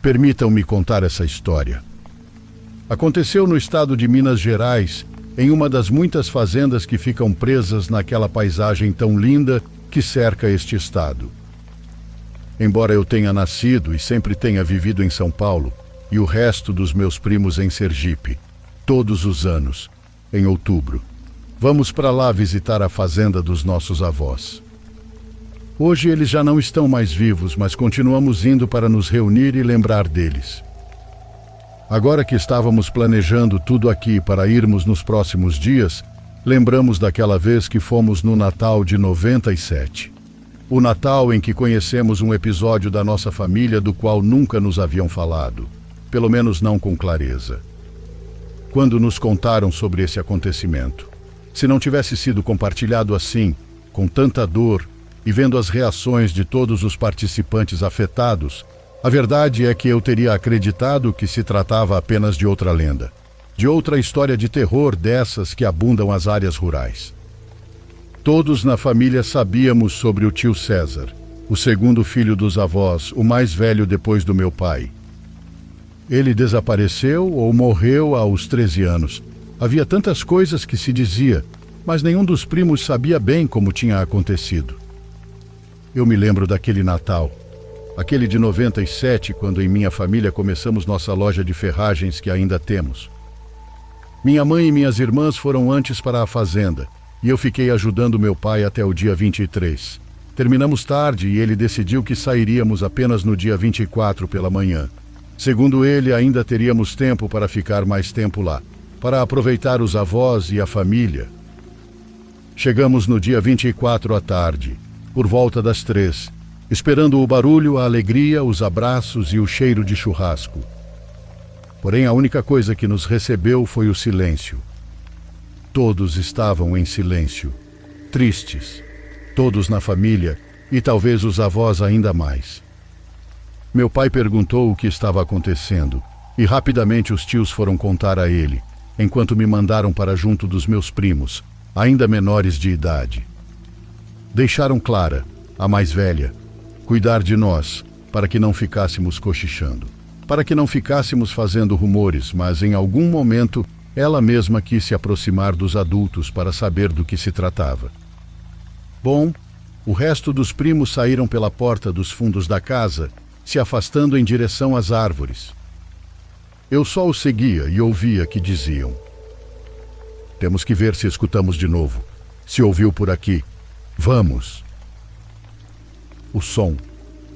Permitam-me contar essa história. Aconteceu no estado de Minas Gerais, em uma das muitas fazendas que ficam presas naquela paisagem tão linda que cerca este estado. Embora eu tenha nascido e sempre tenha vivido em São Paulo, e o resto dos meus primos em Sergipe, todos os anos, em outubro, vamos para lá visitar a fazenda dos nossos avós. Hoje eles já não estão mais vivos, mas continuamos indo para nos reunir e lembrar deles. Agora que estávamos planejando tudo aqui para irmos nos próximos dias, lembramos daquela vez que fomos no Natal de 97. O Natal em que conhecemos um episódio da nossa família do qual nunca nos haviam falado, pelo menos não com clareza. Quando nos contaram sobre esse acontecimento, se não tivesse sido compartilhado assim, com tanta dor, e vendo as reações de todos os participantes afetados, a verdade é que eu teria acreditado que se tratava apenas de outra lenda, de outra história de terror dessas que abundam as áreas rurais. Todos na família sabíamos sobre o tio César, o segundo filho dos avós, o mais velho depois do meu pai. Ele desapareceu ou morreu aos 13 anos. Havia tantas coisas que se dizia, mas nenhum dos primos sabia bem como tinha acontecido. Eu me lembro daquele Natal, aquele de 97, quando em minha família começamos nossa loja de ferragens que ainda temos. Minha mãe e minhas irmãs foram antes para a fazenda, e eu fiquei ajudando meu pai até o dia 23. Terminamos tarde e ele decidiu que sairíamos apenas no dia 24 pela manhã. Segundo ele, ainda teríamos tempo para ficar mais tempo lá, para aproveitar os avós e a família. Chegamos no dia 24 à tarde, por volta das 3, esperando o barulho, a alegria, os abraços e o cheiro de churrasco. Porém, a única coisa que nos recebeu foi o silêncio. Todos estavam em silêncio, tristes, todos na família e talvez os avós ainda mais. Meu pai perguntou o que estava acontecendo e rapidamente os tios foram contar a ele, enquanto me mandaram para junto dos meus primos, ainda menores de idade. Deixaram Clara, a mais velha, cuidar de nós, para que não ficássemos cochichando, para que não ficássemos fazendo rumores, mas em algum momento ela mesma quis se aproximar dos adultos para saber do que se tratava. Bom, o resto dos primos saíram pela porta dos fundos da casa, se afastando em direção às árvores. Eu só os seguia e ouvia que diziam: "Temos que ver se escutamos de novo. Se ouviu por aqui. Vamos." O som,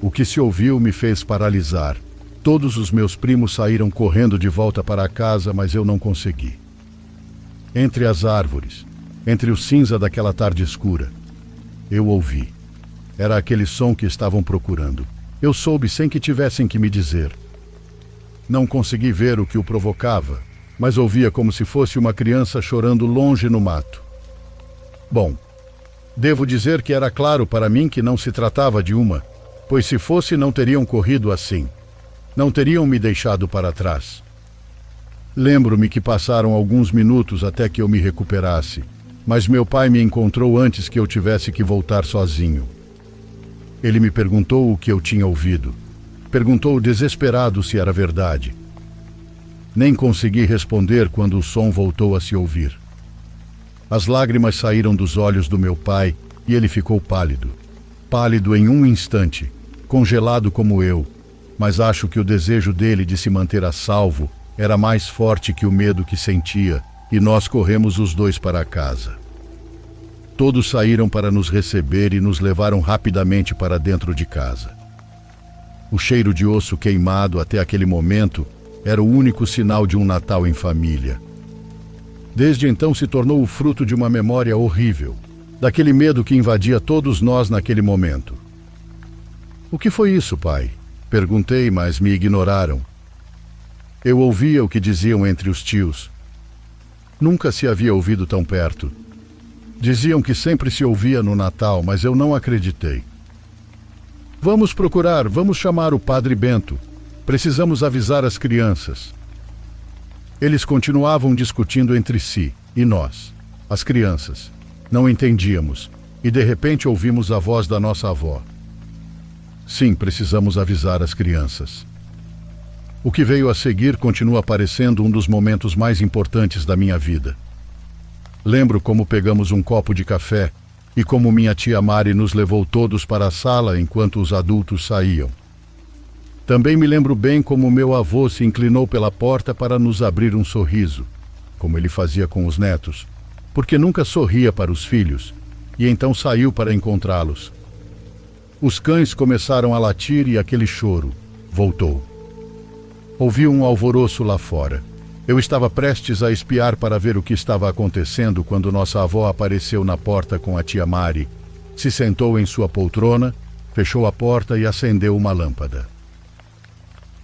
o que se ouviu, me fez paralisar. Todos os meus primos saíram correndo de volta para a casa, mas eu não consegui. Entre as árvores, entre o cinza daquela tarde escura, eu ouvi. Era aquele som que estavam procurando. Eu soube sem que tivessem que me dizer. Não consegui ver o que o provocava, mas ouvia como se fosse uma criança chorando longe no mato. Bom, devo dizer que era claro para mim que não se tratava de uma, pois se fosse não teriam corrido assim. Não teriam me deixado para trás. Lembro-me que passaram alguns minutos até que eu me recuperasse, mas meu pai me encontrou antes que eu tivesse que voltar sozinho. Ele me perguntou o que eu tinha ouvido. Perguntou desesperado se era verdade. Nem consegui responder quando o som voltou a se ouvir. As lágrimas saíram dos olhos do meu pai e ele ficou pálido. Pálido em um instante, congelado como eu, mas acho que o desejo dele de se manter a salvo era mais forte que o medo que sentia, e nós corremos os dois para casa. Todos saíram para nos receber e nos levaram rapidamente para dentro de casa. O cheiro de osso queimado até aquele momento era o único sinal de um Natal em família. Desde então se tornou o fruto de uma memória horrível, daquele medo que invadia todos nós naquele momento. "O que foi isso, pai?" Perguntei, mas me ignoraram. Eu ouvia o que diziam entre os tios. Nunca se havia ouvido tão perto. Diziam que sempre se ouvia no Natal, mas eu não acreditei. "Vamos procurar, vamos chamar o Padre Bento. Precisamos avisar as crianças." Eles continuavam discutindo entre si, e nós, as crianças, não entendíamos, e de repente ouvimos a voz da nossa avó. "Sim, precisamos avisar as crianças." O que veio a seguir continua parecendo um dos momentos mais importantes da minha vida. Lembro como pegamos um copo de café e como minha tia Mari nos levou todos para a sala enquanto os adultos saíam. Também me lembro bem como meu avô se inclinou pela porta para nos abrir um sorriso, como ele fazia com os netos, porque nunca sorria para os filhos, e então saiu para encontrá-los. Os cães começaram a latir e aquele choro voltou. Ouvi um alvoroço lá fora. Eu estava prestes a espiar para ver o que estava acontecendo quando nossa avó apareceu na porta com a tia Mari, se sentou em sua poltrona, fechou a porta e acendeu uma lâmpada.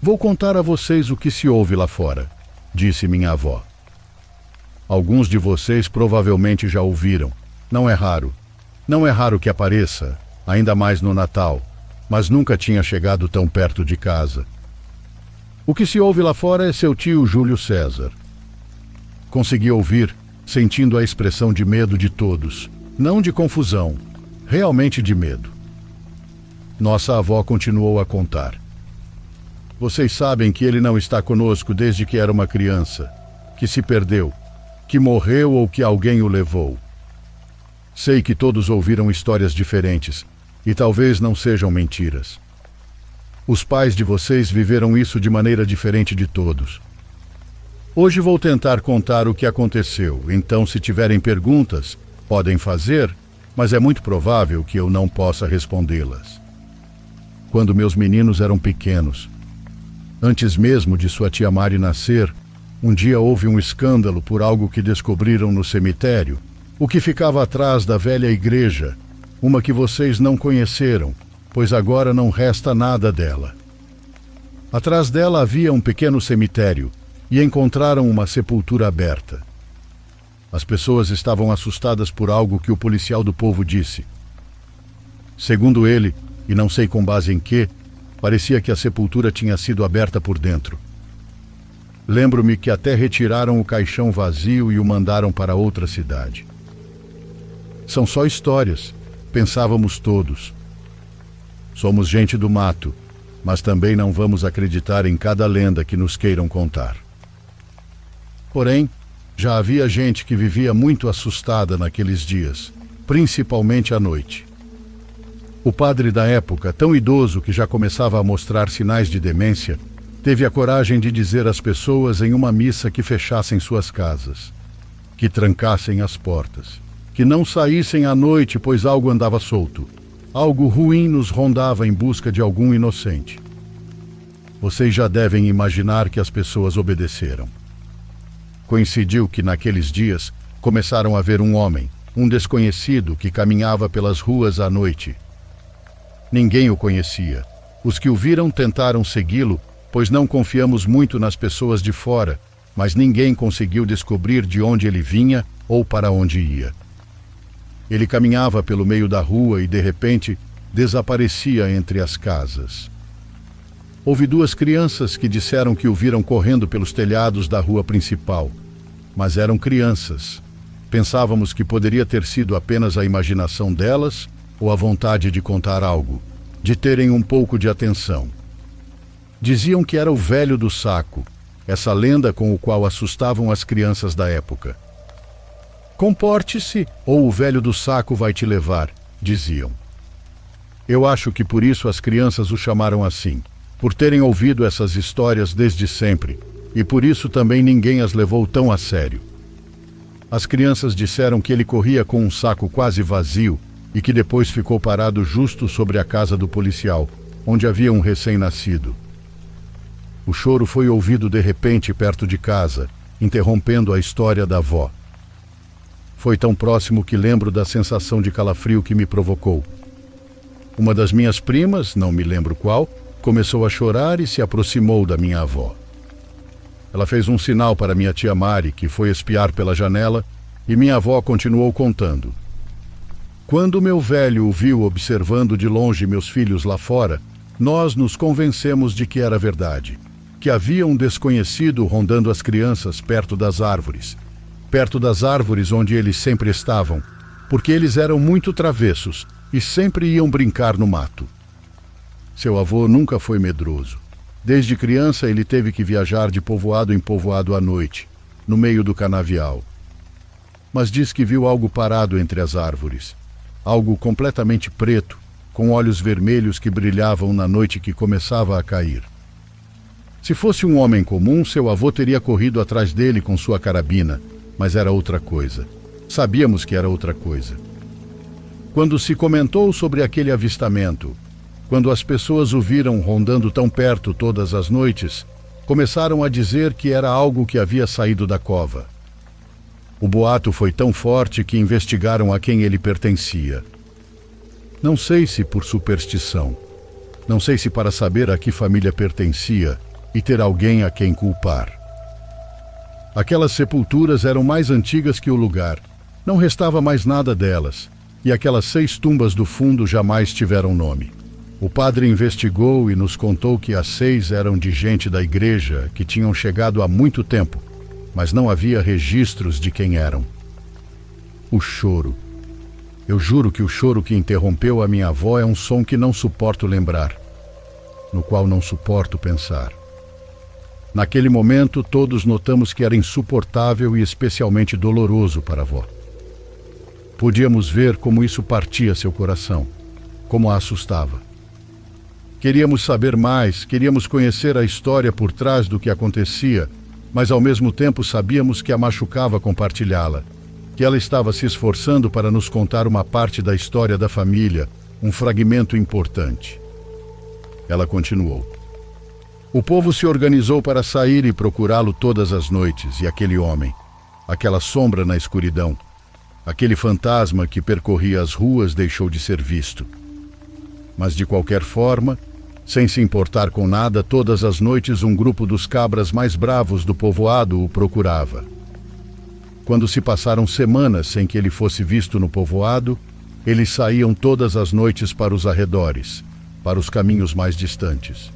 Vou contar a vocês o que se ouve lá fora, disse minha avó. Alguns de vocês provavelmente já ouviram. Não é raro. Não é raro que apareça, ainda mais no Natal, mas nunca tinha chegado tão perto de casa. O que se ouve lá fora é seu tio Júlio César. Consegui ouvir, sentindo a expressão de medo de todos, não de confusão, realmente de medo. Nossa avó continuou a contar. Vocês sabem que ele não está conosco desde que era uma criança, que se perdeu, que morreu ou que alguém o levou. Sei que todos ouviram histórias diferentes, e talvez não sejam mentiras. Os pais de vocês viveram isso de maneira diferente de todos. Hoje vou tentar contar o que aconteceu, então se tiverem perguntas, podem fazer, mas é muito provável que eu não possa respondê-las. Quando meus meninos eram pequenos, antes mesmo de sua tia Mari nascer, um dia houve um escândalo por algo que descobriram no cemitério, o que ficava atrás da velha igreja, uma que vocês não conheceram, pois agora não resta nada dela. Atrás dela havia um pequeno cemitério e encontraram uma sepultura aberta. As pessoas estavam assustadas por algo que o policial do povo disse. Segundo ele, e não sei com base em quê, parecia que a sepultura tinha sido aberta por dentro. Lembro-me que até retiraram o caixão vazio e o mandaram para outra cidade. São só histórias, pensávamos todos. Somos gente do mato, mas também não vamos acreditar em cada lenda que nos queiram contar. Porém, já havia gente que vivia muito assustada naqueles dias, principalmente à noite. O padre da época, tão idoso que já começava a mostrar sinais de demência, teve a coragem de dizer às pessoas em uma missa que fechassem suas casas, que trancassem as portas, que não saíssem à noite, pois algo andava solto. Algo ruim nos rondava em busca de algum inocente. Vocês já devem imaginar que as pessoas obedeceram. Coincidiu que naqueles dias começaram a ver um homem, um desconhecido, que caminhava pelas ruas à noite. Ninguém o conhecia. Os que o viram tentaram segui-lo, pois não confiamos muito nas pessoas de fora, mas ninguém conseguiu descobrir de onde ele vinha ou para onde ia. Ele caminhava pelo meio da rua e, de repente, desaparecia entre as casas. Houve 2 crianças que disseram que o viram correndo pelos telhados da rua principal, mas eram crianças. Pensávamos que poderia ter sido apenas a imaginação delas ou a vontade de contar algo, de terem um pouco de atenção. Diziam que era o velho do saco, essa lenda com o qual assustavam as crianças da época. Comporte-se ou o velho do saco vai te levar, diziam. Eu acho que por isso as crianças o chamaram assim, por terem ouvido essas histórias desde sempre, e por isso também ninguém as levou tão a sério. As crianças disseram que ele corria com um saco quase vazio e que depois ficou parado justo sobre a casa do policial, onde havia um recém-nascido. O choro foi ouvido de repente perto de casa, interrompendo a história da avó. Foi tão próximo que lembro da sensação de calafrio que me provocou. Uma das minhas primas, não me lembro qual, começou a chorar e se aproximou da minha avó. Ela fez um sinal para minha tia Mari, que foi espiar pela janela, e minha avó continuou contando. Quando meu velho o viu observando de longe meus filhos lá fora, nós nos convencemos de que era verdade, que havia um desconhecido rondando as crianças perto das árvores onde eles sempre estavam, porque eles eram muito travessos e sempre iam brincar no mato. Seu avô nunca foi medroso. Desde criança ele teve que viajar de povoado em povoado à noite, no meio do canavial. Mas diz que viu algo parado entre as árvores, algo completamente preto, com olhos vermelhos que brilhavam na noite que começava a cair. Se fosse um homem comum, seu avô teria corrido atrás dele com sua carabina, mas era outra coisa. Sabíamos que era outra coisa. Quando se comentou sobre aquele avistamento, quando as pessoas o viram rondando tão perto todas as noites, começaram a dizer que era algo que havia saído da cova. O boato foi tão forte que investigaram a quem ele pertencia. Não sei se por superstição, não sei se para saber a que família pertencia e ter alguém a quem culpar. Aquelas sepulturas eram mais antigas que o lugar, não restava mais nada delas, e aquelas 6 tumbas do fundo jamais tiveram nome. O padre investigou e nos contou que as 6 eram de gente da igreja que tinham chegado há muito tempo, mas não havia registros de quem eram. O choro. Eu juro que o choro que interrompeu a minha avó é um som que não suporto lembrar, no qual não suporto pensar. Naquele momento, todos notamos que era insuportável e especialmente doloroso para a avó. Podíamos ver como isso partia seu coração, como a assustava. Queríamos saber mais, queríamos conhecer a história por trás do que acontecia, mas ao mesmo tempo sabíamos que a machucava compartilhá-la, que ela estava se esforçando para nos contar uma parte da história da família, um fragmento importante. Ela continuou. O povo se organizou para sair e procurá-lo todas as noites, e aquele homem, aquela sombra na escuridão, aquele fantasma que percorria as ruas deixou de ser visto. Mas de qualquer forma, sem se importar com nada, todas as noites um grupo dos cabras mais bravos do povoado o procurava. Quando se passaram semanas sem que ele fosse visto no povoado, eles saíam todas as noites para os arredores, para os caminhos mais distantes.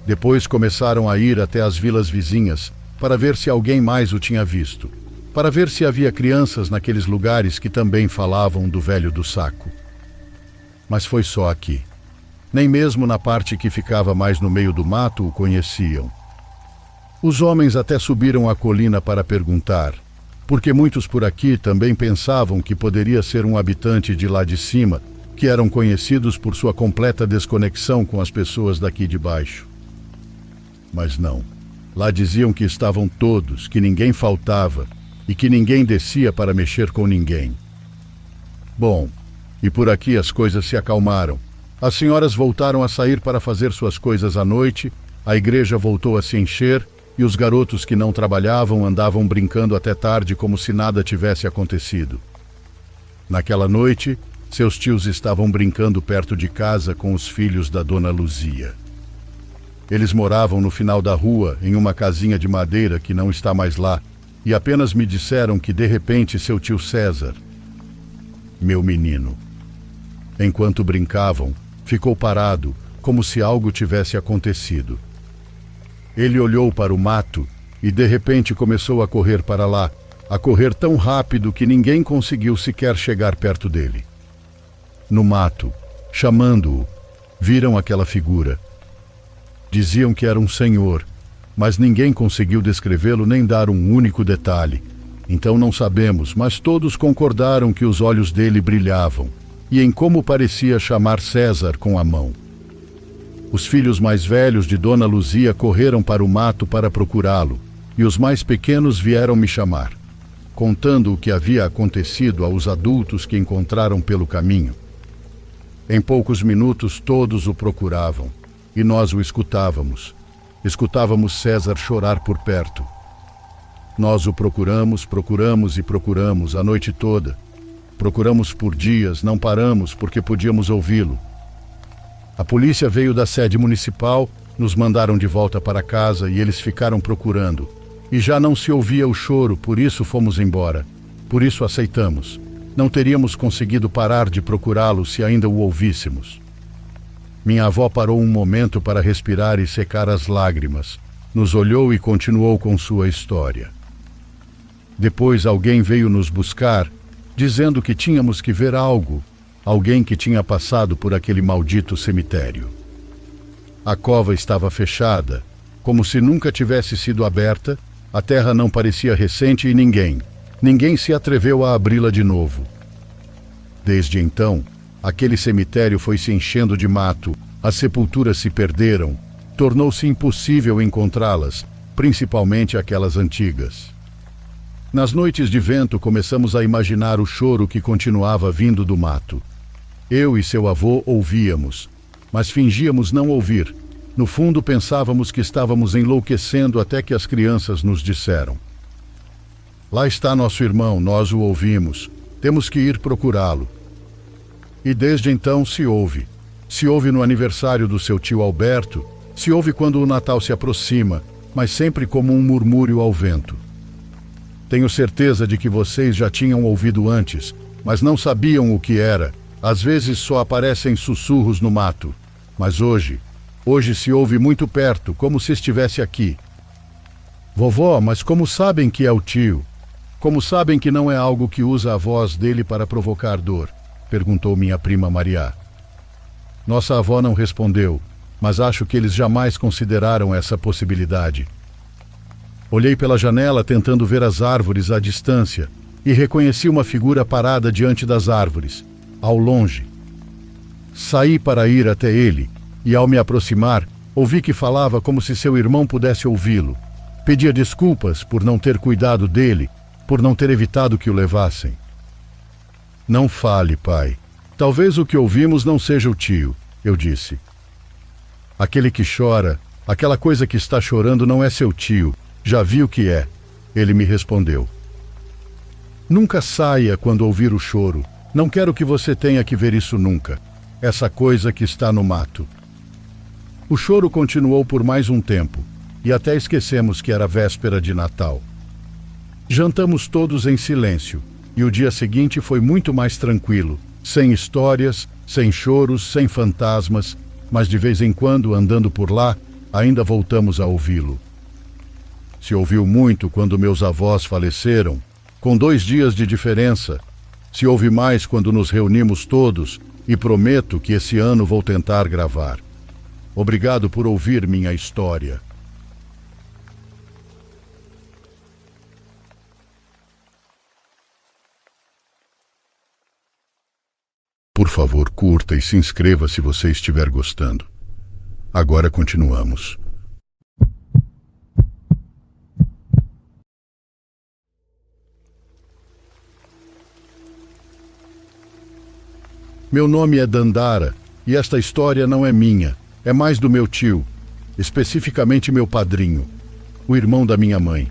Depois começaram a ir até as vilas vizinhas para ver se alguém mais o tinha visto, para ver se havia crianças naqueles lugares que também falavam do velho do saco. Mas foi só aqui. Nem mesmo na parte que ficava mais no meio do mato o conheciam. Os homens até subiram a colina para perguntar, porque muitos por aqui também pensavam que poderia ser um habitante de lá de cima, que eram conhecidos por sua completa desconexão com as pessoas daqui de baixo. Mas não. Lá diziam que estavam todos, que ninguém faltava e que ninguém descia para mexer com ninguém. Bom, e por aqui as coisas se acalmaram. As senhoras voltaram a sair para fazer suas coisas à noite, a igreja voltou a se encher e os garotos que não trabalhavam andavam brincando até tarde como se nada tivesse acontecido. Naquela noite, seus tios estavam brincando perto de casa com os filhos da dona Luzia. Eles moravam no final da rua, em uma casinha de madeira que não está mais lá, e apenas me disseram que de repente seu tio César, meu menino, enquanto brincavam, ficou parado, como se algo tivesse acontecido. Ele olhou para o mato e de repente começou a correr para lá, a correr tão rápido que ninguém conseguiu sequer chegar perto dele. No mato, chamando-o, viram aquela figura. Diziam que era um senhor, mas ninguém conseguiu descrevê-lo nem dar um único detalhe. Então não sabemos, mas todos concordaram que os olhos dele brilhavam e em como parecia chamar César com a mão. Os filhos mais velhos de Dona Luzia correram para o mato para procurá-lo, e os mais pequenos vieram me chamar, contando o que havia acontecido aos adultos que encontraram pelo caminho. Em poucos minutos todos o procuravam, e nós o escutávamos. Escutávamos César chorar por perto. Nós o procuramos e procuramos a noite toda. Procuramos por dias, não paramos porque podíamos ouvi-lo. A polícia veio da sede municipal, nos mandaram de volta para casa e eles ficaram procurando. E já não se ouvia o choro, por isso fomos embora. Por isso aceitamos. Não teríamos conseguido parar de procurá-lo se ainda o ouvíssemos. Minha avó parou um momento para respirar e secar as lágrimas. Nos olhou e continuou com sua história. Depois alguém veio nos buscar, dizendo que tínhamos que ver algo. Alguém que tinha passado por aquele maldito cemitério. A cova estava fechada, como se nunca tivesse sido aberta, a terra não parecia recente e ninguém se atreveu a abri-la de novo. Desde então, aquele cemitério foi se enchendo de mato, as sepulturas se perderam, tornou-se impossível encontrá-las, principalmente aquelas antigas. Nas noites de vento começamos a imaginar o choro que continuava vindo do mato. Eu e seu avô ouvíamos, mas fingíamos não ouvir. No fundo pensávamos que estávamos enlouquecendo até que as crianças nos disseram: "Lá está nosso irmão, nós o ouvimos, temos que ir procurá-lo." E desde então se ouve. Se ouve no aniversário do seu tio Alberto, se ouve quando o Natal se aproxima, mas sempre como um murmúrio ao vento. Tenho certeza de que vocês já tinham ouvido antes, mas não sabiam o que era. Às vezes só aparecem sussurros no mato. Mas hoje se ouve muito perto, como se estivesse aqui. Vovó, mas como sabem que é o tio? Como sabem que não é algo que usa a voz dele para provocar dor? Perguntou minha prima Maria. Nossa avó não respondeu, mas acho que eles jamais consideraram essa possibilidade. Olhei pela janela tentando ver as árvores à distância e reconheci uma figura parada diante das árvores, ao longe. Saí para ir até ele e, ao me aproximar, ouvi que falava como se seu irmão pudesse ouvi-lo. Pedia desculpas por não ter cuidado dele, por não ter evitado que o levassem. Não fale, pai. Talvez o que ouvimos não seja o tio, eu disse. Aquele que chora, aquela coisa que está chorando não é seu tio. Já vi o que é, ele me respondeu. Nunca saia quando ouvir o choro. Não quero que você tenha que ver isso nunca. Essa coisa que está no mato. O choro continuou por mais um tempo, e até esquecemos que era véspera de Natal. Jantamos todos em silêncio, e o dia seguinte foi muito mais tranquilo, sem histórias, sem choros, sem fantasmas, mas de vez em quando, andando por lá, ainda voltamos a ouvi-lo. Se ouviu muito quando meus avós faleceram, com 2 dias de diferença. Se ouve mais quando nos reunimos todos, e prometo que esse ano vou tentar gravar. Obrigado por ouvir minha história. Por favor, curta e se inscreva se você estiver gostando. Agora continuamos. Meu nome é Dandara, e esta história não é minha, é mais do meu tio, especificamente meu padrinho, o irmão da minha mãe.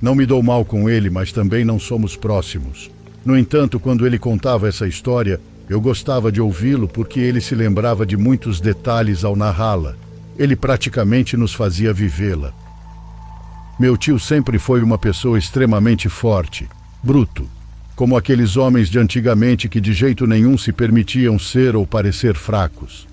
Não me dou mal com ele, mas também não somos próximos. No entanto, quando ele contava essa história, eu gostava de ouvi-lo porque ele se lembrava de muitos detalhes ao narrá-la. Ele praticamente nos fazia vivê-la. Meu tio sempre foi uma pessoa extremamente forte, bruto, como aqueles homens de antigamente que de jeito nenhum se permitiam ser ou parecer fracos.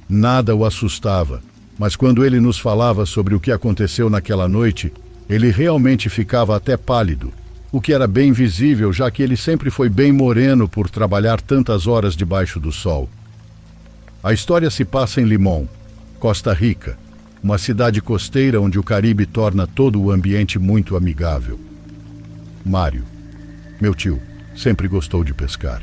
Nada o assustava, mas quando ele nos falava sobre o que aconteceu naquela noite, ele realmente ficava até pálido, o que era bem visível, já que ele sempre foi bem moreno por trabalhar tantas horas debaixo do sol. A história se passa em Limón, Costa Rica, uma cidade costeira onde o Caribe torna todo o ambiente muito amigável. Mário, meu tio, sempre gostou de pescar.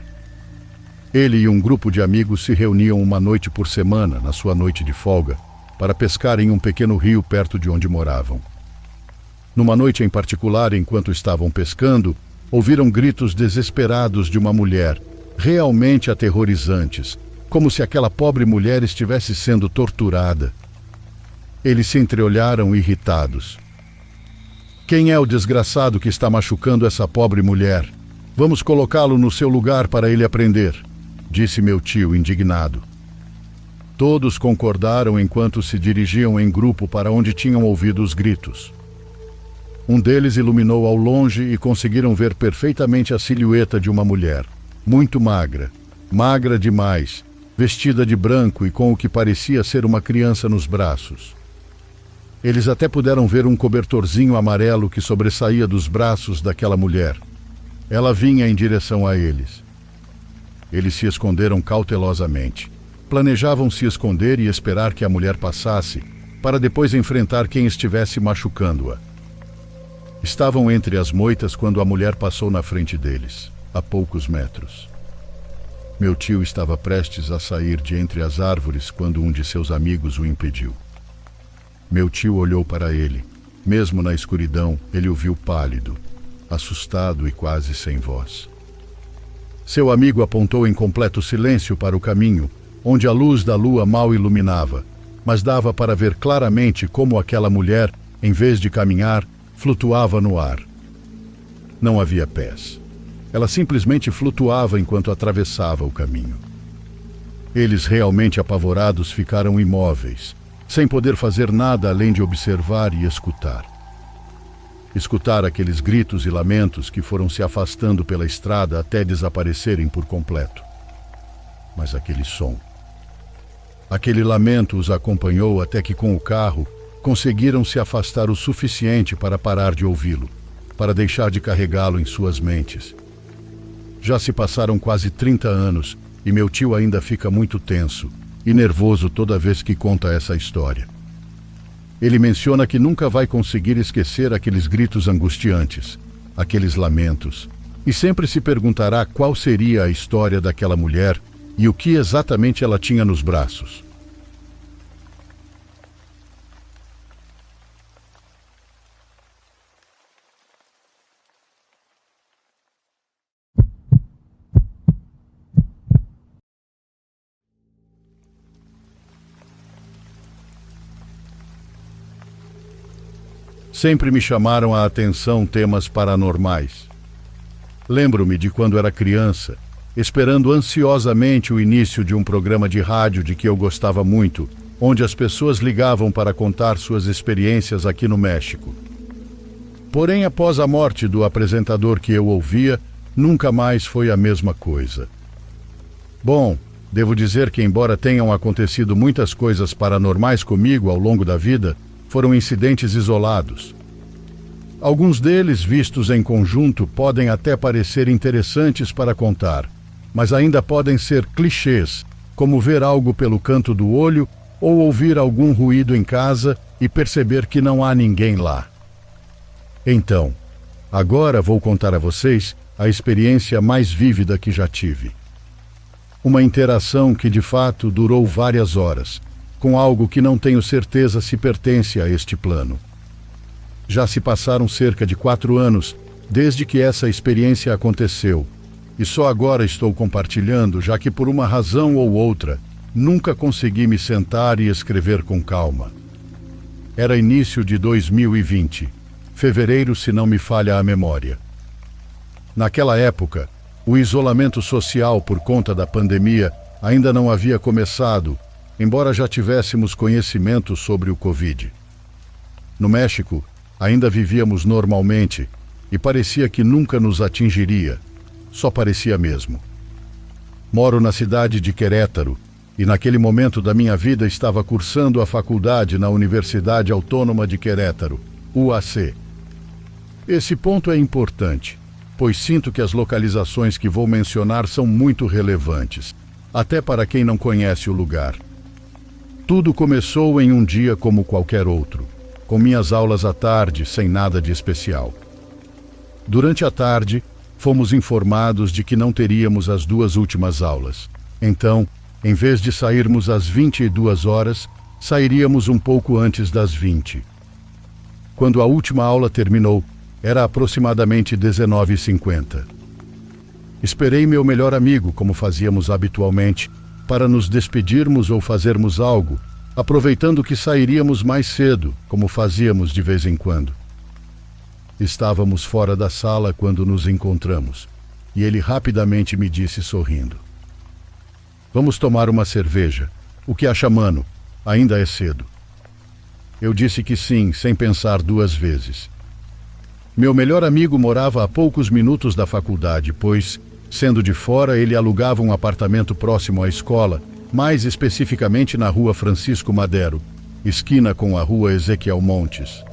Ele e um grupo de amigos se reuniam uma noite por semana, na sua noite de folga, para pescar em um pequeno rio perto de onde moravam. Numa noite em particular, enquanto estavam pescando, ouviram gritos desesperados de uma mulher, realmente aterrorizantes, como se aquela pobre mulher estivesse sendo torturada. Eles se entreolharam irritados. Quem é o desgraçado que está machucando essa pobre mulher? Vamos colocá-lo no seu lugar para ele aprender, disse meu tio, indignado. Todos concordaram enquanto se dirigiam em grupo para onde tinham ouvido os gritos. Um deles iluminou ao longe e conseguiram ver perfeitamente a silhueta de uma mulher, muito magra, magra demais, vestida de branco e com o que parecia ser uma criança nos braços. Eles até puderam ver um cobertorzinho amarelo que sobressaía dos braços daquela mulher. Ela vinha em direção a eles. Eles se esconderam cautelosamente. planejavam se esconder e esperar que a mulher passasse, para depois enfrentar quem estivesse machucando-a. Estavam entre as moitas quando a mulher passou na frente deles, a poucos metros. Meu tio estava prestes a sair de entre as árvores quando um de seus amigos o impediu. Meu tio olhou para ele. Mesmo na escuridão, ele o viu pálido, assustado e quase sem voz. Seu amigo apontou em completo silêncio para o caminho, onde a luz da lua mal iluminava, mas dava para ver claramente como aquela mulher, em vez de caminhar, flutuava no ar. Não havia pés. Ela simplesmente flutuava enquanto atravessava o caminho. Eles, realmente apavorados, ficaram imóveis, sem poder fazer nada além de observar e escutar. Escutar aqueles gritos e lamentos que foram se afastando pela estrada até desaparecerem por completo. Mas aquele som, aquele lamento os acompanhou até que com o carro conseguiram se afastar o suficiente para parar de ouvi-lo, para deixar de carregá-lo em suas mentes. Já se passaram quase 30 anos e meu tio ainda fica muito tenso e nervoso toda vez que conta essa história. Ele menciona que nunca vai conseguir esquecer aqueles gritos angustiantes, aqueles lamentos, e sempre se perguntará qual seria a história daquela mulher e o que exatamente ela tinha nos braços. Sempre me chamaram a atenção temas paranormais. Lembro-me de quando era criança, esperando ansiosamente o início de um programa de rádio de que eu gostava muito, onde as pessoas ligavam para contar suas experiências aqui no México. Porém, após a morte do apresentador que eu ouvia, nunca mais foi a mesma coisa. Bom, devo dizer que, embora tenham acontecido muitas coisas paranormais comigo ao longo da vida, foram incidentes isolados. Alguns deles, vistos em conjunto, podem até parecer interessantes para contar, mas ainda podem ser clichês, como ver algo pelo canto do olho ou ouvir algum ruído em casa e perceber que não há ninguém lá. Então, agora vou contar a vocês a experiência mais vívida que já tive. Uma interação que de fato durou várias horas, com algo que não tenho certeza se pertence a este plano. Já se passaram cerca de 4 anos desde que essa experiência aconteceu, e só agora estou compartilhando, já que por uma razão ou outra, nunca consegui me sentar e escrever com calma. Era início de 2020, fevereiro se não me falha a memória. Naquela época, o isolamento social por conta da pandemia ainda não havia começado, embora já tivéssemos conhecimento sobre o Covid. No México, ainda vivíamos normalmente e parecia que nunca nos atingiria, só parecia mesmo. Moro na cidade de Querétaro e naquele momento da minha vida estava cursando a faculdade na Universidade Autônoma de Querétaro, UAC. Esse ponto é importante, pois sinto que as localizações que vou mencionar são muito relevantes, até para quem não conhece o lugar. Tudo começou em um dia como qualquer outro, com minhas aulas à tarde, sem nada de especial. Durante a tarde, fomos informados de que não teríamos as 2 últimas aulas. Então, em vez de sairmos às 22 horas, sairíamos um pouco antes das 20. Quando a última aula terminou, era aproximadamente 19h50. Esperei meu melhor amigo, como fazíamos habitualmente, para nos despedirmos ou fazermos algo, aproveitando que sairíamos mais cedo, como fazíamos de vez em quando. Estávamos fora da sala quando nos encontramos, e ele rapidamente me disse sorrindo: "Vamos tomar uma cerveja. O que acha, mano? Ainda é cedo." Eu disse que sim, sem pensar 2 vezes. Meu melhor amigo morava a poucos minutos da faculdade, pois, sendo de fora, ele alugava um apartamento próximo à escola, mais especificamente na rua Francisco Madero, esquina com a rua Ezequiel Montes.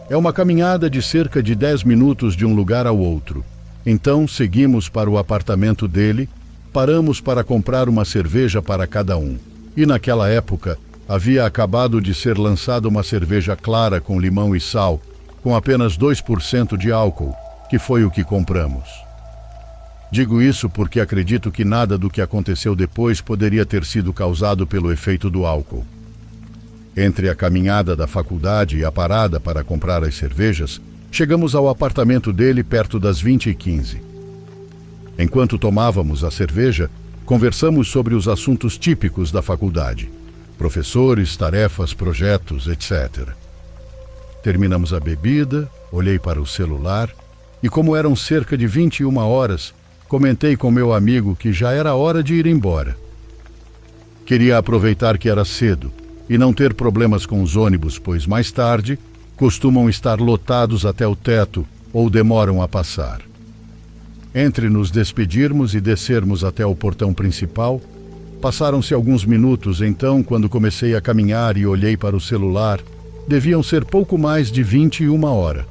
É uma caminhada de cerca de 10 minutos de um lugar ao outro. Então seguimos para o apartamento dele paramos para comprar uma cerveja para cada um. E naquela época, havia acabado de ser lançada uma cerveja clara com limão e sal, com apenas 2% de álcool, que foi o que compramos. Digo isso porque acredito que nada do que aconteceu depois poderia ter sido causado pelo efeito do álcool. Entre a caminhada da faculdade e a parada para comprar as cervejas, chegamos ao apartamento dele perto das 20h15. Enquanto tomávamos a cerveja, conversamos sobre os assuntos típicos da faculdade: professores, tarefas, projetos, etc. Terminamos a bebida, olhei para o celular e, como eram cerca de 21 horas, comentei com meu amigo que já era hora de ir embora. Queria aproveitar que era cedo e não ter problemas com os ônibus, pois mais tarde costumam estar lotados até o teto ou demoram a passar. Entre nos despedirmos e descermos até o portão principal, passaram-se alguns minutos. Então, quando comecei a caminhar e olhei para o celular, deviam ser pouco mais de 21 horas.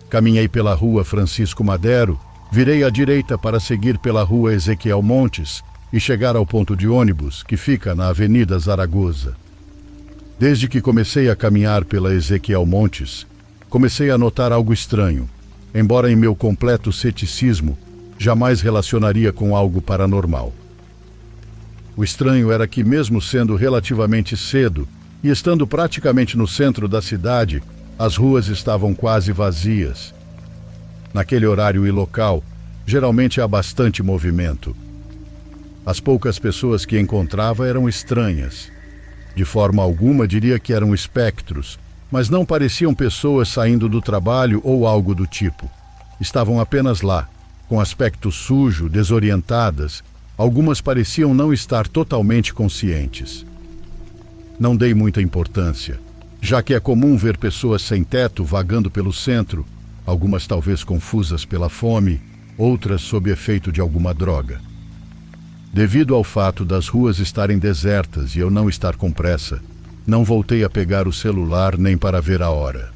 Caminhei pela rua Francisco Madero, virei à direita para seguir pela rua Ezequiel Montes e chegar ao ponto de ônibus, que fica na Avenida Zaragoza. Desde que comecei a caminhar pela Ezequiel Montes, comecei a notar algo estranho, embora em meu completo ceticismo jamais relacionaria com algo paranormal. O estranho era que, mesmo sendo relativamente cedo e estando praticamente no centro da cidade, as ruas estavam quase vazias. Naquele horário e local, geralmente há bastante movimento. As poucas pessoas que encontrava eram estranhas. De forma alguma diria que eram espectros, mas não pareciam pessoas saindo do trabalho ou algo do tipo. Estavam apenas lá, com aspecto sujo, desorientadas. Algumas pareciam não estar totalmente conscientes. Não dei muita importância, já que é comum ver pessoas sem teto vagando pelo centro, algumas talvez confusas pela fome, outras sob efeito de alguma droga. Devido ao fato das ruas estarem desertas e eu não estar com pressa, não voltei a pegar o celular nem para ver a hora.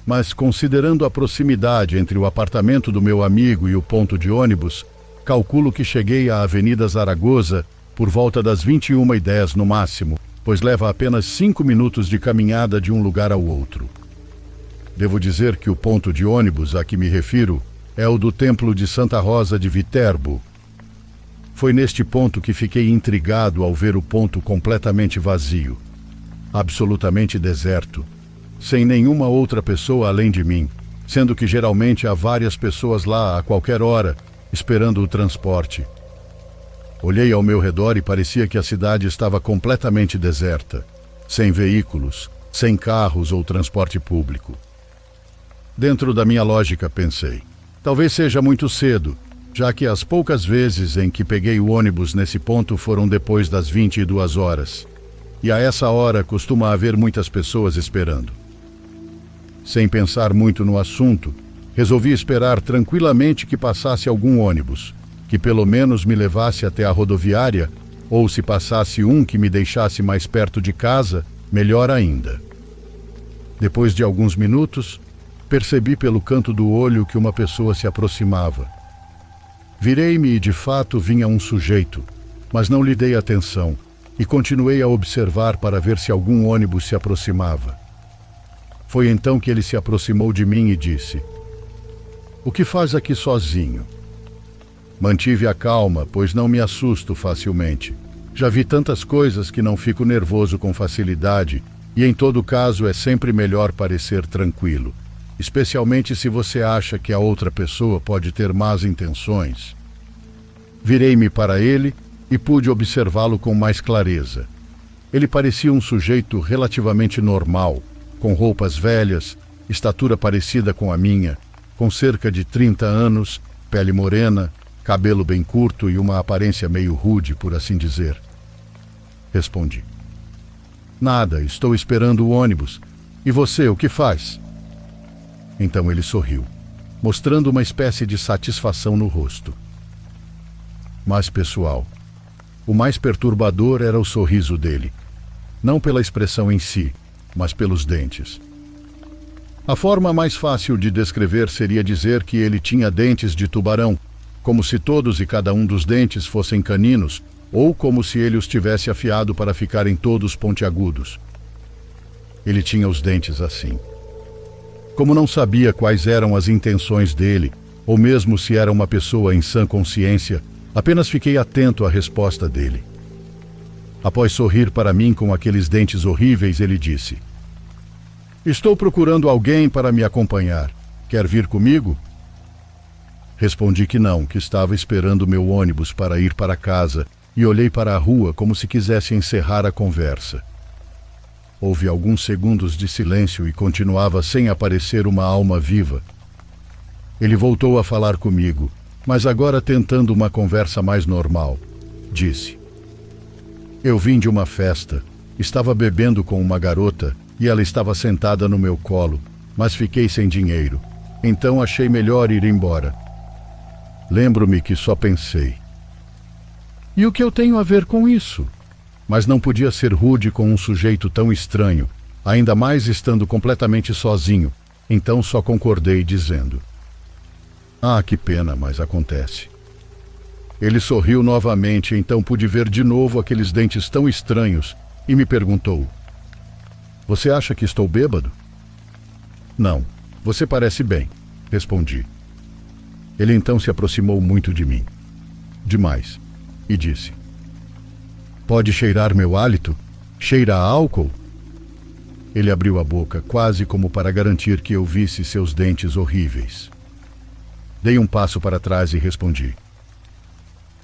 Mas, considerando a proximidade entre o apartamento do meu amigo e o ponto de ônibus, calculo que cheguei à Avenida Zaragoza por volta das 21h10 no máximo, pois leva apenas 5 minutos de caminhada de um lugar ao outro. Devo dizer que o ponto de ônibus a que me refiro é o do Templo de Santa Rosa de Viterbo. Foi neste ponto que fiquei intrigado ao ver o ponto completamente vazio, absolutamente deserto, sem nenhuma outra pessoa além de mim, sendo que geralmente há várias pessoas lá a qualquer hora, esperando o transporte. Olhei ao meu redor e parecia que a cidade estava completamente deserta, sem veículos, sem carros ou transporte público. Dentro da minha lógica pensei, talvez seja muito cedo, já que as poucas vezes em que peguei o ônibus nesse ponto foram depois das 22 horas. E a essa hora costuma haver muitas pessoas esperando. Sem pensar muito no assunto, resolvi esperar tranquilamente que passasse algum ônibus, que pelo menos me levasse até a rodoviária, ou se passasse um que me deixasse mais perto de casa, melhor ainda. Depois de alguns minutos, percebi pelo canto do olho que uma pessoa se aproximava. Virei-me e de fato vinha um sujeito, mas não lhe dei atenção e continuei a observar para ver se algum ônibus se aproximava. Foi então que ele se aproximou de mim e disse: "O que faz aqui sozinho?" Mantive a calma, pois não me assusto facilmente. Já vi tantas coisas que não fico nervoso com facilidade e, em todo caso, é sempre melhor parecer tranquilo, especialmente se você acha que a outra pessoa pode ter más intenções. Virei-me para ele e pude observá-lo com mais clareza. Ele parecia um sujeito relativamente normal, com roupas velhas, estatura parecida com a minha, com cerca de 30 anos, pele morena, cabelo bem curto e uma aparência meio rude, por assim dizer. Respondi: "Nada, estou esperando o ônibus. E você, o que faz?" Então ele sorriu, mostrando uma espécie de satisfação no rosto. Mas, pessoal, o mais perturbador era o sorriso dele, não pela expressão em si, mas pelos dentes. A forma mais fácil de descrever seria dizer que ele tinha dentes de tubarão, como se todos e cada um dos dentes fossem caninos, ou como se ele os tivesse afiado para ficarem todos pontiagudos. Ele tinha os dentes assim. Como não sabia quais eram as intenções dele, ou mesmo se era uma pessoa em sã consciência, apenas fiquei atento à resposta dele. Após sorrir para mim com aqueles dentes horríveis, ele disse: "Estou procurando alguém para me acompanhar. Quer vir comigo?" Respondi que não, que estava esperando meu ônibus para ir para casa e olhei para a rua como se quisesse encerrar a conversa. Houve alguns segundos de silêncio e continuava sem aparecer uma alma viva. Ele voltou a falar comigo, mas agora tentando uma conversa mais normal. Disse: "Eu vim de uma festa, estava bebendo com uma garota e ela estava sentada no meu colo, mas fiquei sem dinheiro, então achei melhor ir embora. Lembro-me que só pensei: e o que eu tenho a ver com isso? Mas não podia ser rude com um sujeito tão estranho, ainda mais estando completamente sozinho, então só concordei dizendo: "Ah, que pena, mas acontece." Ele sorriu novamente, então pude ver de novo aqueles dentes tão estranhos e me perguntou: "Você acha que estou bêbado?" "Não, você parece bem", respondi. Ele então se aproximou muito de mim. Demais. E disse: "Pode cheirar meu hálito? Cheira a álcool?" Ele abriu a boca, quase como para garantir que eu visse seus dentes horríveis. Dei um passo para trás e respondi: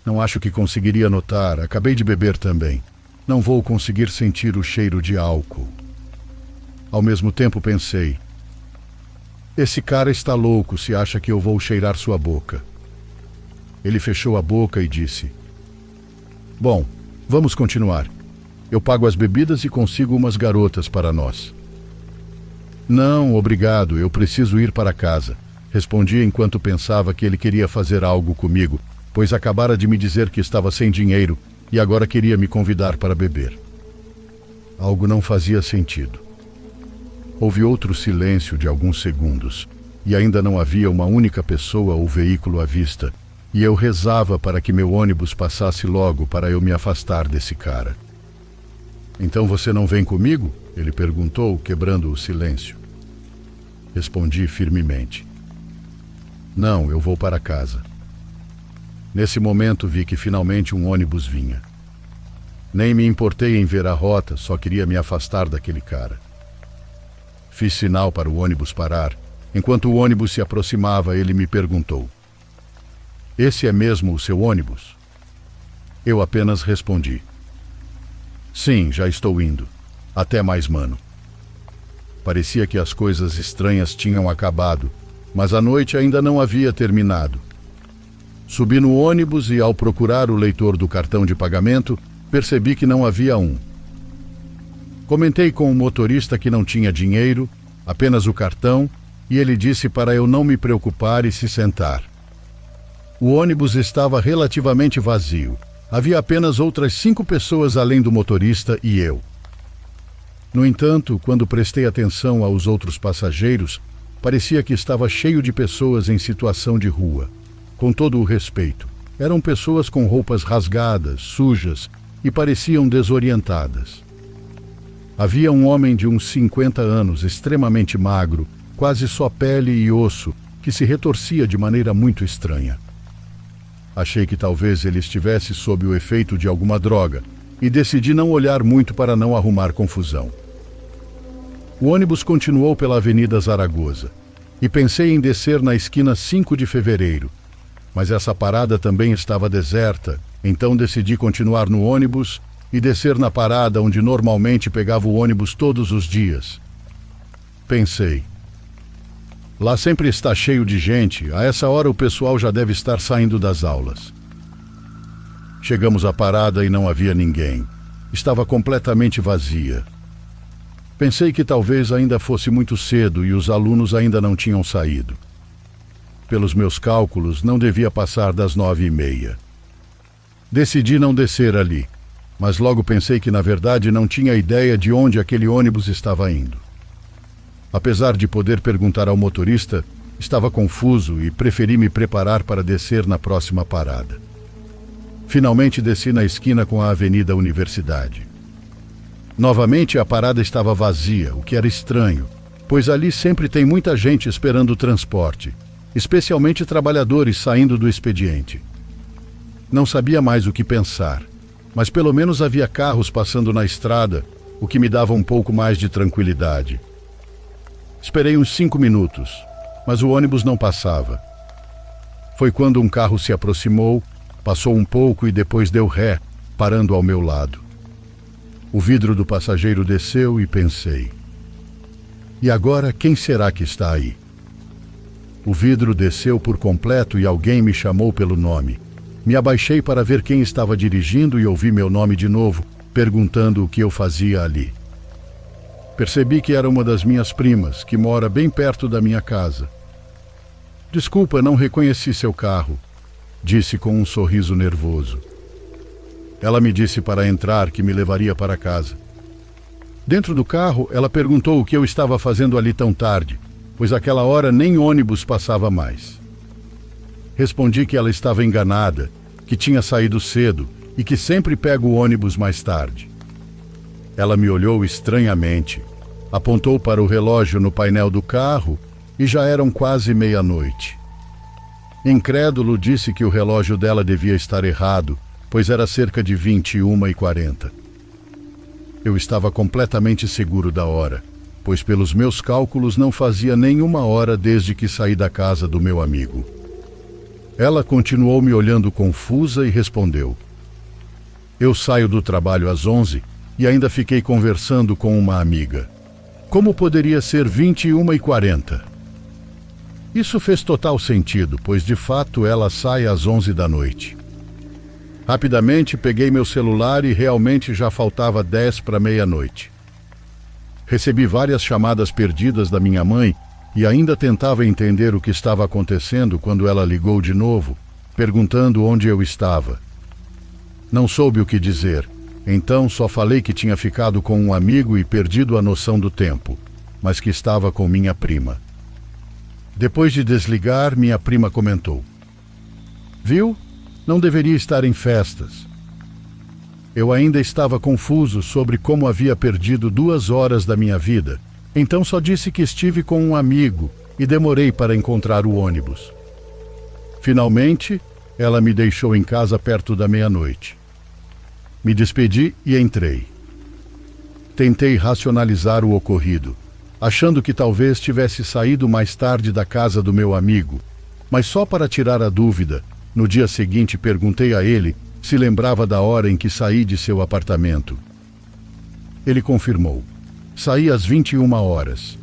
"Não acho que conseguiria notar, acabei de beber também. Não vou conseguir sentir o cheiro de álcool." Ao mesmo tempo pensei: esse cara está louco se acha que eu vou cheirar sua boca. Ele fechou a boca e disse: "Bom, vamos continuar. Eu pago as bebidas e consigo umas garotas para nós." "Não, obrigado, eu preciso ir para casa", respondi enquanto pensava que ele queria fazer algo comigo, pois acabara de me dizer que estava sem dinheiro e agora queria me convidar para beber. Algo não fazia sentido. Houve outro silêncio de alguns segundos, e ainda não havia uma única pessoa ou veículo à vista, e eu rezava para que meu ônibus passasse logo para eu me afastar desse cara. "Então você não vem comigo?" ele perguntou, quebrando o silêncio. Respondi firmemente: "Não, eu vou para casa." Nesse momento vi que finalmente um ônibus vinha. Nem me importei em ver a rota, só queria me afastar daquele cara. Fiz sinal para o ônibus parar. Enquanto o ônibus se aproximava, ele me perguntou: "Esse é mesmo o seu ônibus?" Eu apenas respondi: "Sim, já estou indo. Até mais, mano." Parecia que as coisas estranhas tinham acabado, mas a noite ainda não havia terminado. Subi no ônibus e, ao procurar o leitor do cartão de pagamento, percebi que não havia um. Comentei com o motorista que não tinha dinheiro, apenas o cartão, e ele disse para eu não me preocupar e se sentar. O ônibus estava relativamente vazio. Havia apenas outras 5 pessoas além do motorista e eu. No entanto, quando prestei atenção aos outros passageiros, parecia que estava cheio de pessoas em situação de rua. Com todo o respeito, eram pessoas com roupas rasgadas, sujas e pareciam desorientadas. Havia um homem de uns 50 anos, extremamente magro, quase só pele e osso, que se retorcia de maneira muito estranha. Achei que talvez ele estivesse sob o efeito de alguma droga e decidi não olhar muito para não arrumar confusão. O ônibus continuou pela Avenida Zaragoza e pensei em descer na esquina 5 de Fevereiro, mas essa parada também estava deserta, então decidi continuar no ônibus e descer na parada onde normalmente pegava o ônibus todos os dias. Pensei: lá sempre está cheio de gente, a essa hora o pessoal já deve estar saindo das aulas. Chegamos à parada e não havia ninguém. Estava completamente vazia. Pensei que talvez ainda fosse muito cedo e os alunos ainda não tinham saído. Pelos meus cálculos, não devia passar das 9h30. Decidi não descer ali, mas logo pensei que na verdade não tinha ideia de onde aquele ônibus estava indo. Apesar de poder perguntar ao motorista, Estava confuso e preferi me preparar para descer na próxima parada. Finalmente desci na esquina com a Avenida Universidade. Novamente a parada estava vazia, o que era estranho, pois ali sempre tem muita gente esperando o transporte, especialmente trabalhadores saindo do expediente. Não sabia mais o que pensar, mas pelo menos havia carros passando na estrada, o que me dava um pouco mais de tranquilidade. Esperei uns 5 minutos, mas o ônibus não passava. Foi quando um carro se aproximou, passou um pouco e depois deu ré, parando ao meu lado. O vidro do passageiro desceu e pensei: e agora quem será que está aí? O vidro desceu por completo e alguém me chamou pelo nome. Me abaixei para ver quem estava dirigindo e ouvi meu nome de novo, perguntando o que eu fazia ali. Percebi que era uma das minhas primas, que mora bem perto da minha casa. Desculpa, não reconheci seu carro, disse com um sorriso nervoso. Ela me disse para entrar, que me levaria para casa. Dentro do carro, ela perguntou o que eu estava fazendo ali tão tarde, pois àquela hora nem ônibus passava mais. Respondi que ela estava enganada, que tinha saído cedo e que sempre pego o ônibus mais tarde. Ela me olhou estranhamente, apontou para o relógio no painel do carro e já eram quase meia-noite. Incrédulo, disse que o relógio dela devia estar errado, pois era cerca de 21h40. Eu estava completamente seguro da hora, pois pelos meus cálculos não fazia nem 1 hora desde que saí da casa do meu amigo. Ela continuou me olhando confusa e respondeu: eu saio do trabalho às 11 e ainda fiquei conversando com uma amiga. Como poderia ser 21h40? Isso fez total sentido, pois de fato ela sai às 11 da noite. Rapidamente peguei meu celular e realmente já faltava 10 para meia-noite. Recebi várias chamadas perdidas da minha mãe e ainda tentava entender o que estava acontecendo quando ela ligou de novo, perguntando onde eu estava. Não soube o que dizer, então só falei que tinha ficado com um amigo e perdido a noção do tempo, mas que estava com minha prima. Depois de desligar, minha prima comentou: viu? Não deveria estar em festas. Eu ainda estava confuso sobre como havia perdido 2 horas da minha vida, então só disse que estive com um amigo e demorei para encontrar o ônibus. Finalmente, ela me deixou em casa perto da meia-noite. Me despedi e entrei. Tentei racionalizar o ocorrido, achando que talvez tivesse saído mais tarde da casa do meu amigo, mas só para tirar a dúvida, no dia seguinte perguntei a ele se lembrava da hora em que saí de seu apartamento. Ele confirmou: saí às 21 horas.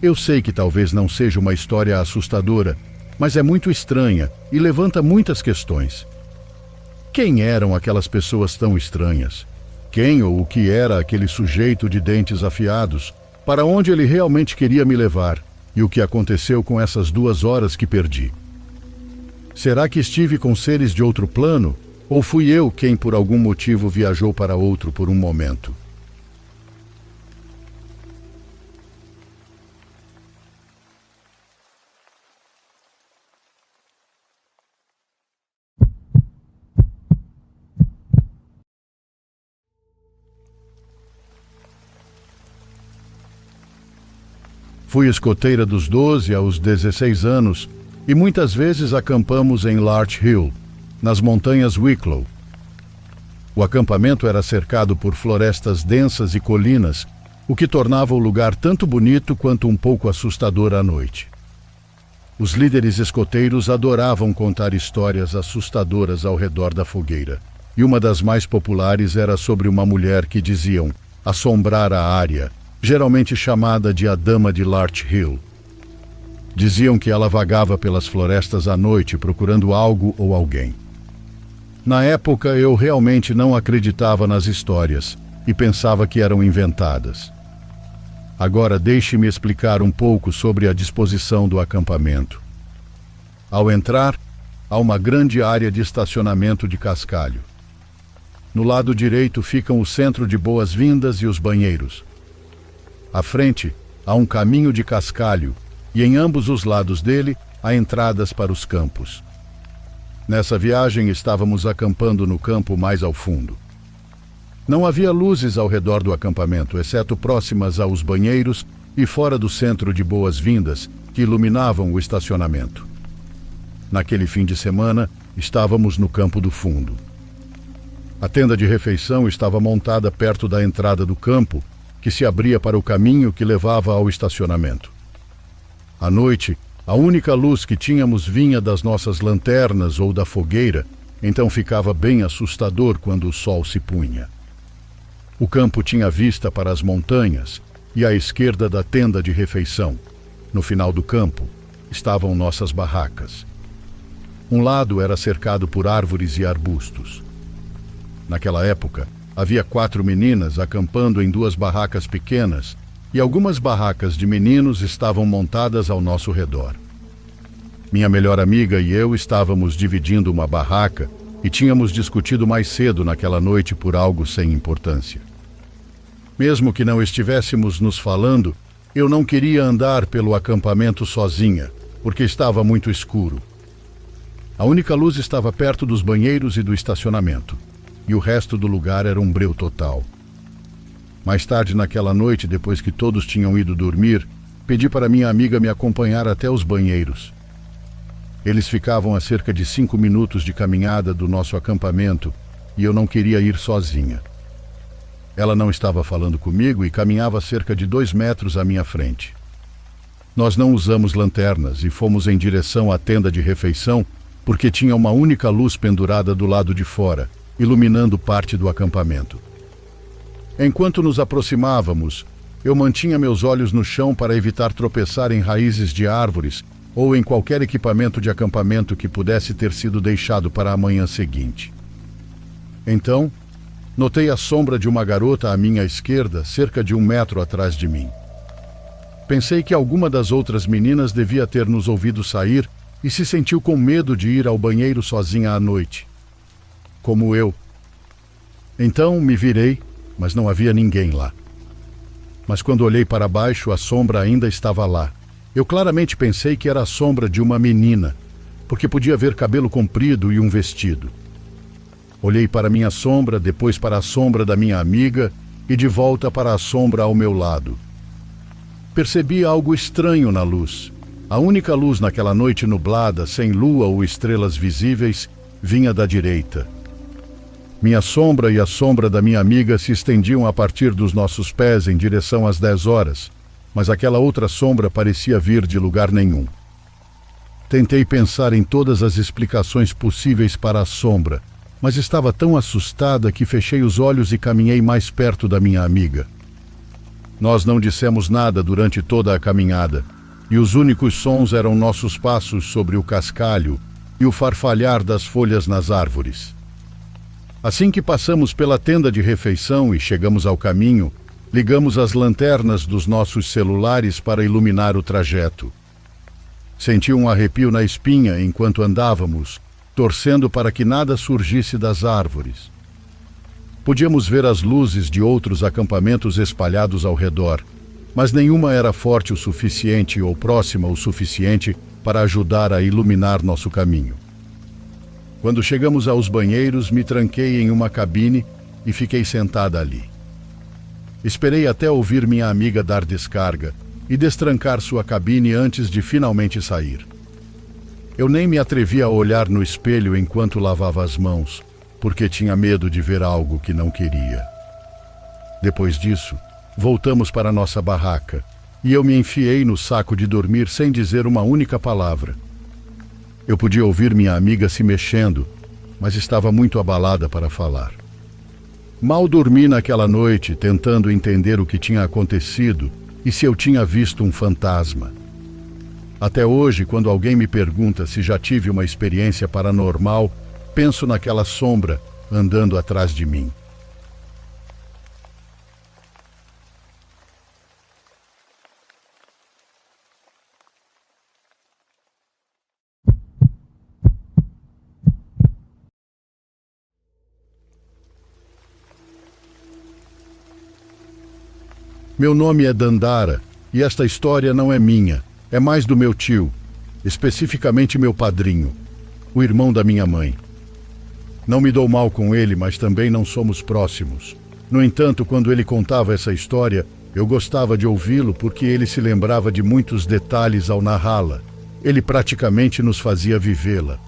Eu sei que talvez não seja uma história assustadora, mas é muito estranha e levanta muitas questões. Quem eram aquelas pessoas tão estranhas? Quem ou o que era aquele sujeito de dentes afiados? Para onde ele realmente queria me levar? E o que aconteceu com essas 2 horas que perdi? Será que estive com seres de outro plano? Ou fui eu quem por algum motivo viajou para outro por um momento? Fui escoteira dos 12 aos 16 anos e muitas vezes acampamos em Larch Hill, nas montanhas Wicklow. O acampamento era cercado por florestas densas e colinas, o que tornava o lugar tanto bonito quanto um pouco assustador à noite. Os líderes escoteiros adoravam contar histórias assustadoras ao redor da fogueira, e uma das mais populares era sobre uma mulher que diziam assombrar a área, geralmente chamada de a Dama de Larch Hill. Diziam que ela vagava pelas florestas à noite procurando algo ou alguém. Na época, eu realmente não acreditava nas histórias e pensava que eram inventadas. Agora deixe-me explicar um pouco sobre a disposição do acampamento. Ao entrar, há uma grande área de estacionamento de cascalho. No lado direito ficam o centro de boas-vindas e os banheiros. À frente, há um caminho de cascalho, e em ambos os lados dele há entradas para os campos. Nessa viagem estávamos acampando no campo mais ao fundo. Não havia luzes ao redor do acampamento, exceto próximas aos banheiros e fora do centro de boas-vindas, que iluminavam o estacionamento. Naquele fim de semana, estávamos no campo do fundo. A tenda de refeição estava montada perto da entrada do campo, que se abria para o caminho que levava ao estacionamento. À noite, a única luz que tínhamos vinha das nossas lanternas ou da fogueira, então ficava bem assustador quando o sol se punha. O campo tinha vista para as montanhas e à esquerda da tenda de refeição, no final do campo, estavam nossas barracas. Um lado era cercado por árvores e arbustos. Naquela época, havia 4 meninas acampando em 2 barracas pequenas e algumas barracas de meninos estavam montadas ao nosso redor. Minha melhor amiga e eu estávamos dividindo uma barraca e tínhamos discutido mais cedo naquela noite por algo sem importância. Mesmo que não estivéssemos nos falando, eu não queria andar pelo acampamento sozinha, porque estava muito escuro. A única luz estava perto dos banheiros e do estacionamento, e o resto do lugar era um breu total. Mais tarde naquela noite, depois que todos tinham ido dormir, pedi para minha amiga me acompanhar até os banheiros. Eles ficavam a cerca de 5 minutos de caminhada do nosso acampamento e eu não queria ir sozinha. Ela não estava falando comigo e caminhava cerca de 2 metros à minha frente. Nós não usamos lanternas e fomos em direção à tenda de refeição porque tinha uma única luz pendurada do lado de fora, iluminando parte do acampamento. Enquanto nos aproximávamos, eu mantinha meus olhos no chão para evitar tropeçar em raízes de árvores ou em qualquer equipamento de acampamento que pudesse ter sido deixado para a manhã seguinte. Então, notei a sombra de uma garota à minha esquerda, cerca de 1 metro atrás de mim. Pensei que alguma das outras meninas devia ter nos ouvido sair e se sentiu com medo de ir ao banheiro sozinha à noite. Como eu. Então me virei, mas não havia ninguém lá. Mas quando olhei para baixo, a sombra ainda estava lá. Eu claramente pensei que era a sombra de uma menina, porque podia ver cabelo comprido e um vestido. Olhei para minha sombra, depois para a sombra da minha amiga e de volta para a sombra ao meu lado. Percebi algo estranho na luz. A única luz naquela noite nublada, sem lua ou estrelas visíveis, vinha da direita. Minha sombra e a sombra da minha amiga se estendiam a partir dos nossos pés em direção às 10 horas, mas aquela outra sombra parecia vir de lugar nenhum. Tentei pensar em todas as explicações possíveis para a sombra, mas estava tão assustada que fechei os olhos e caminhei mais perto da minha amiga. Nós não dissemos nada durante toda a caminhada, e os únicos sons eram nossos passos sobre o cascalho e o farfalhar das folhas nas árvores. Assim que passamos pela tenda de refeição e chegamos ao caminho, ligamos as lanternas dos nossos celulares para iluminar o trajeto. Senti um arrepio na espinha enquanto andávamos, torcendo para que nada surgisse das árvores. Podíamos ver as luzes de outros acampamentos espalhados ao redor, mas nenhuma era forte o suficiente ou próxima o suficiente para ajudar a iluminar nosso caminho. Quando chegamos aos banheiros, me tranquei em uma cabine e fiquei sentada ali. Esperei até ouvir minha amiga dar descarga e destrancar sua cabine antes de finalmente sair. Eu nem me atrevi a olhar no espelho enquanto lavava as mãos, porque tinha medo de ver algo que não queria. Depois disso, voltamos para nossa barraca e eu me enfiei no saco de dormir sem dizer uma única palavra. Eu podia ouvir minha amiga se mexendo, mas estava muito abalada para falar. Mal dormi naquela noite, tentando entender o que tinha acontecido e se eu tinha visto um fantasma. Até hoje, quando alguém me pergunta se já tive uma experiência paranormal, penso naquela sombra andando atrás de mim. Meu nome é Dandara e esta história não é minha, É mais do meu tio, especificamente meu padrinho, o irmão da minha mãe. Não me dou mal com ele, mas também não somos próximos. No entanto, quando ele contava essa história, eu gostava de ouvi-lo porque ele se lembrava de muitos detalhes ao narrá-la. Ele praticamente nos fazia vivê-la.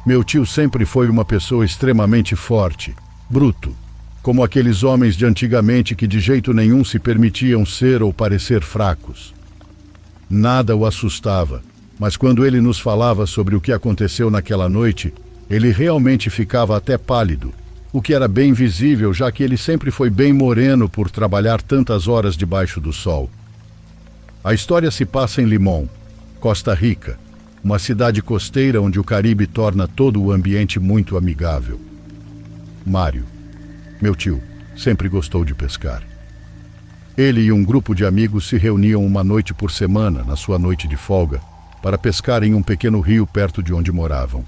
Meu tio sempre foi uma pessoa extremamente forte, bruto, como aqueles homens de antigamente que de jeito nenhum se permitiam ser ou parecer fracos. Nada o assustava, mas quando ele nos falava sobre o que aconteceu naquela noite, ele realmente ficava até pálido, o que era bem visível, já que ele sempre foi bem moreno por trabalhar tantas horas debaixo do sol. A história se passa em Limón, Costa Rica, uma cidade costeira onde o Caribe torna todo o ambiente muito amigável. Mário, meu tio, sempre gostou de pescar. Ele e um grupo de amigos se reuniam uma noite por semana, na sua noite de folga, para pescar em um pequeno rio perto de onde moravam.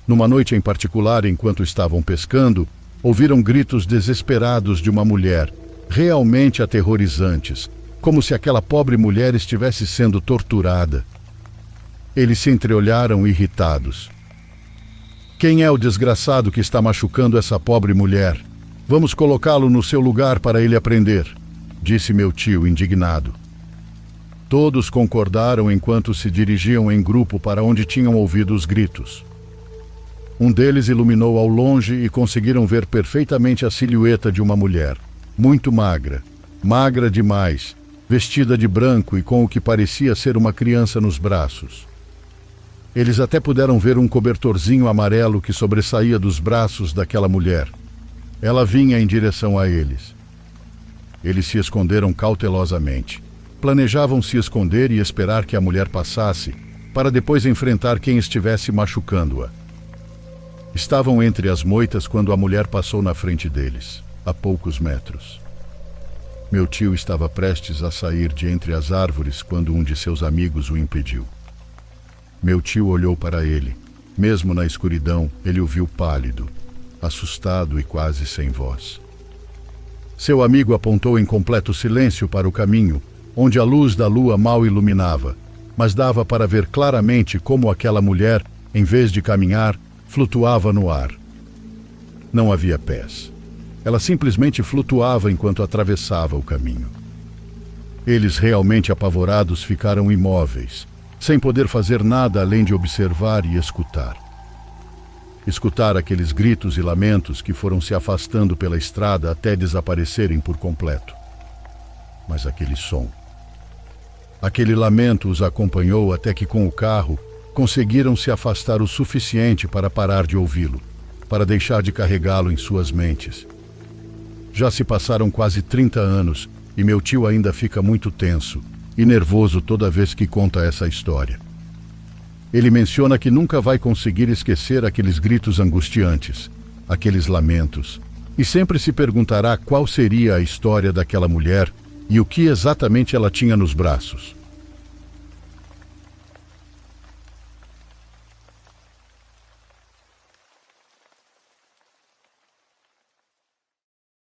Numa noite em particular, enquanto estavam pescando, ouviram gritos desesperados de uma mulher, realmente aterrorizantes, como se aquela pobre mulher estivesse sendo torturada. Eles se entreolharam irritados. Quem é o desgraçado que está machucando essa pobre mulher? Vamos colocá-lo no seu lugar para ele aprender, disse meu tio, indignado. Todos concordaram enquanto se dirigiam em grupo para onde tinham ouvido os gritos. Um deles iluminou ao longe e conseguiram ver perfeitamente a silhueta de uma mulher, muito magra, magra demais, vestida de branco e com o que parecia ser uma criança nos braços. Eles até puderam ver um cobertorzinho amarelo que sobressaía dos braços daquela mulher. Ela vinha em direção a eles. Eles se esconderam cautelosamente. Planejavam se esconder e esperar que a mulher passasse, para depois enfrentar quem estivesse machucando-a. Estavam entre as moitas quando a mulher passou na frente deles, a poucos metros. Meu tio estava prestes a sair de entre as árvores quando um de seus amigos o impediu. Meu tio olhou para ele. Mesmo na escuridão, ele o viu pálido, assustado e quase sem voz. Seu amigo apontou em completo silêncio para o caminho, onde a luz da lua mal iluminava, mas dava para ver claramente como aquela mulher, em vez de caminhar, flutuava no ar. Não havia pés. Ela simplesmente flutuava enquanto atravessava o caminho. Eles, realmente apavorados, ficaram imóveis, sem poder fazer nada além de observar e escutar. Escutar aqueles gritos e lamentos que foram se afastando pela estrada até desaparecerem por completo. Mas aquele som, aquele lamento os acompanhou até que com o carro conseguiram se afastar o suficiente para parar de ouvi-lo, para deixar de carregá-lo em suas mentes. Já se passaram quase 30 anos e meu tio ainda fica muito tenso e nervoso toda vez que conta essa história. Ele menciona que nunca vai conseguir esquecer aqueles gritos angustiantes, aqueles lamentos, e sempre se perguntará qual seria a história daquela mulher e o que exatamente ela tinha nos braços.